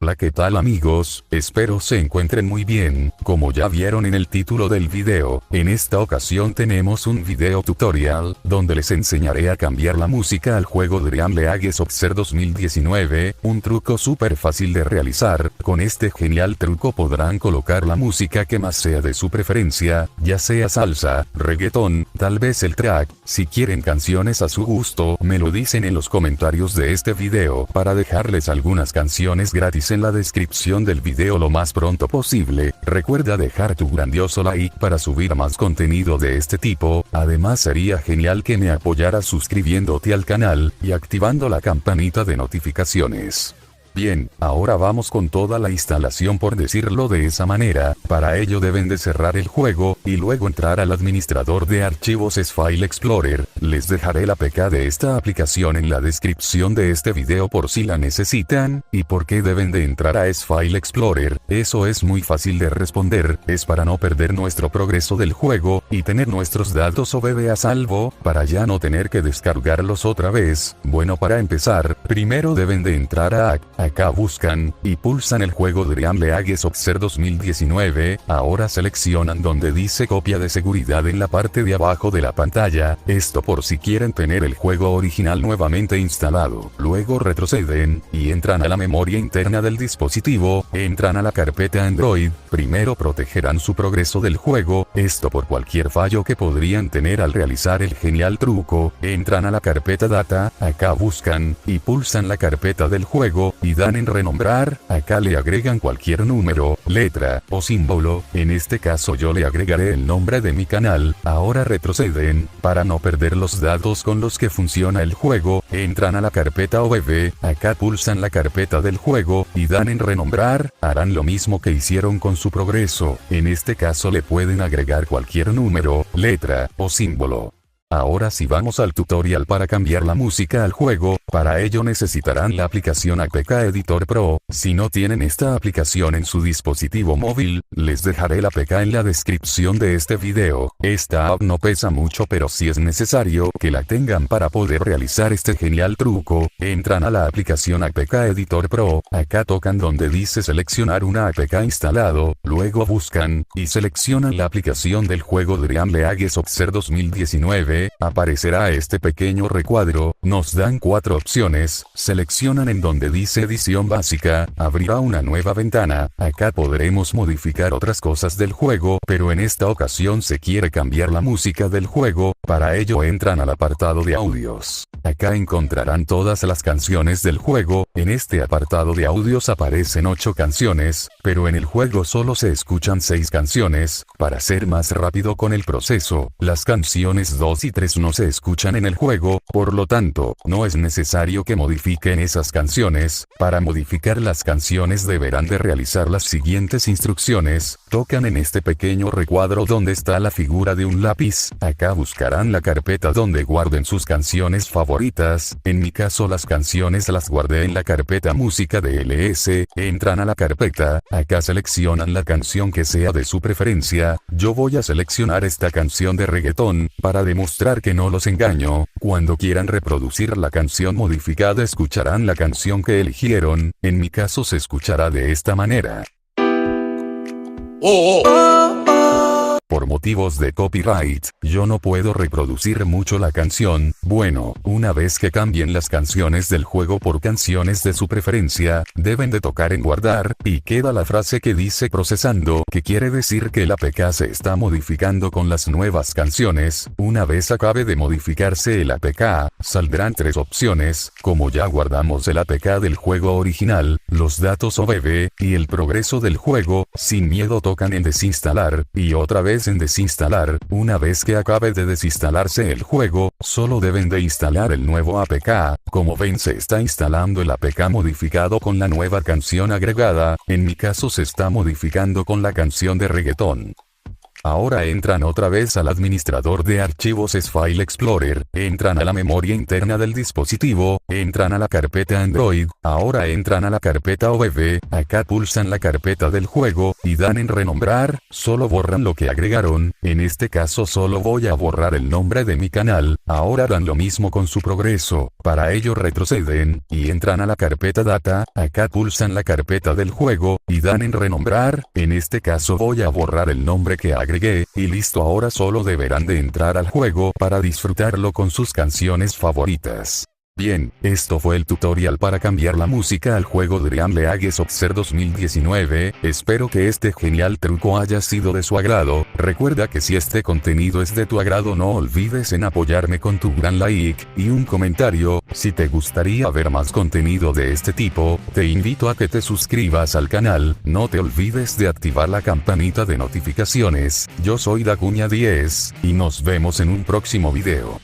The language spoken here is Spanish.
Hola, ¿qué tal amigos? Espero se encuentren muy bien. Como ya vieron en el título del video, en esta ocasión tenemos un video tutorial, donde les enseñaré a cambiar la música al juego Dream League Soccer 2019, un truco súper fácil de realizar. Con este genial truco podrán colocar la música que más sea de su preferencia, ya sea salsa, reggaetón, tal vez el track. Si quieren canciones a su gusto, me lo dicen en los comentarios de este video para dejarles algunas canciones gratis en la descripción del video lo más pronto posible. Recuerda dejar tu grandioso like para subir más contenido de este tipo. Además sería genial que me apoyaras suscribiéndote al canal y activando la campanita de notificaciones. Bien, ahora vamos con toda la instalación, por decirlo de esa manera. Para ello deben de cerrar el juego, y luego entrar al administrador de archivos File Explorer. Les dejaré la APK de esta aplicación en la descripción de este video por si la necesitan. ¿Y por qué deben de entrar a File Explorer? Eso es muy fácil de responder, es para no perder nuestro progreso del juego, y tener nuestros datos OBB a salvo, para ya no tener que descargarlos otra vez. Bueno, para empezar, primero deben de entrar a acá buscan, y pulsan el juego Dream League Soccer 2019, ahora seleccionan donde dice copia de seguridad en la parte de abajo de la pantalla, esto por si quieren tener el juego original nuevamente instalado. Luego retroceden, y entran a la memoria interna del dispositivo, entran a la carpeta Android, primero protegerán su progreso del juego, esto por cualquier fallo que podrían tener al realizar el genial truco, entran a la carpeta Data, acá buscan, y pulsan la carpeta del juego, y dan en renombrar, acá le agregan cualquier número, letra, o símbolo, en este caso yo le agregaré el nombre de mi canal. Ahora retroceden, para no perder los datos con los que funciona el juego, entran a la carpeta OBB, acá pulsan la carpeta del juego, y dan en renombrar, harán lo mismo que hicieron con su progreso, en este caso le pueden agregar cualquier número, letra, o símbolo. Ahora sí vamos al tutorial para cambiar la música al juego. Para ello necesitarán la aplicación APK Editor Pro. Si no tienen esta aplicación en su dispositivo móvil, les dejaré la APK en la descripción de este video. Esta app no pesa mucho, pero sí es necesario que la tengan para poder realizar este genial truco. Entran a la aplicación APK Editor Pro, acá tocan donde dice seleccionar una APK instalado, luego buscan, y seleccionan la aplicación del juego Dream League Soccer 2019. Aparecerá este pequeño recuadro, nos dan 4 opciones, seleccionan en donde dice edición básica, abrirá una nueva ventana, acá podremos modificar otras cosas del juego, pero en esta ocasión se quiere cambiar la música del juego, para ello entran al apartado de audios. Acá encontrarán todas las canciones del juego, en este apartado de audios aparecen 8 canciones, pero en el juego solo se escuchan 6 canciones, para ser más rápido con el proceso, las canciones 2 y 3 no se escuchan en el juego, por lo tanto, no es necesario que modifiquen esas canciones. Para modificar las canciones deberán de realizar las siguientes instrucciones, tocan en este pequeño recuadro donde está la figura de un lápiz, acá buscarán la carpeta donde guarden sus canciones favoritas, en mi caso las canciones las guardé en la carpeta música de LS, entran a la carpeta, acá seleccionan la canción que sea de su preferencia, yo voy a seleccionar esta canción de reggaetón, para demostrar que no los engaño. Cuando quieran reproducir la canción modificada escucharán la canción que eligieron, en mi caso se escuchará de esta manera. Por motivos de copyright, yo no puedo reproducir mucho la canción. Bueno, una vez que cambien las canciones del juego por canciones de su preferencia, deben de tocar en guardar, y queda la frase que dice procesando, que quiere decir que la APK se está modificando con las nuevas canciones. Una vez acabe de modificarse el APK, saldrán 3 opciones, como ya guardamos el APK del juego original, los datos OBB, y el progreso del juego, sin miedo tocan en desinstalar, y otra vez en desinstalar. Una vez que acabe de desinstalarse el juego, solo deben de instalar el nuevo APK. Como ven, se está instalando el APK modificado con la nueva canción agregada, en mi caso se está modificando con la canción de reggaetón. Ahora entran otra vez al administrador de archivos File Explorer, entran a la memoria interna del dispositivo, entran a la carpeta Android, ahora entran a la carpeta OBB, acá pulsan la carpeta del juego, y dan en renombrar, solo borran lo que agregaron, en este caso solo voy a borrar el nombre de mi canal, ahora dan lo mismo con su progreso, para ello retroceden, y entran a la carpeta Data, acá pulsan la carpeta del juego, y dan en renombrar, en este caso voy a borrar el nombre que agregué, y listo, ahora solo deberán de entrar al juego para disfrutarlo con sus canciones favoritas. Bien, esto fue el tutorial para cambiar la música al juego Dream League Soccer 2019, espero que este genial truco haya sido de su agrado, recuerda que si este contenido es de tu agrado no olvides en apoyarme con tu gran like, y un comentario, si te gustaría ver más contenido de este tipo, te invito a que te suscribas al canal, no te olvides de activar la campanita de notificaciones, yo soy Dacuña 10, y nos vemos en un próximo video.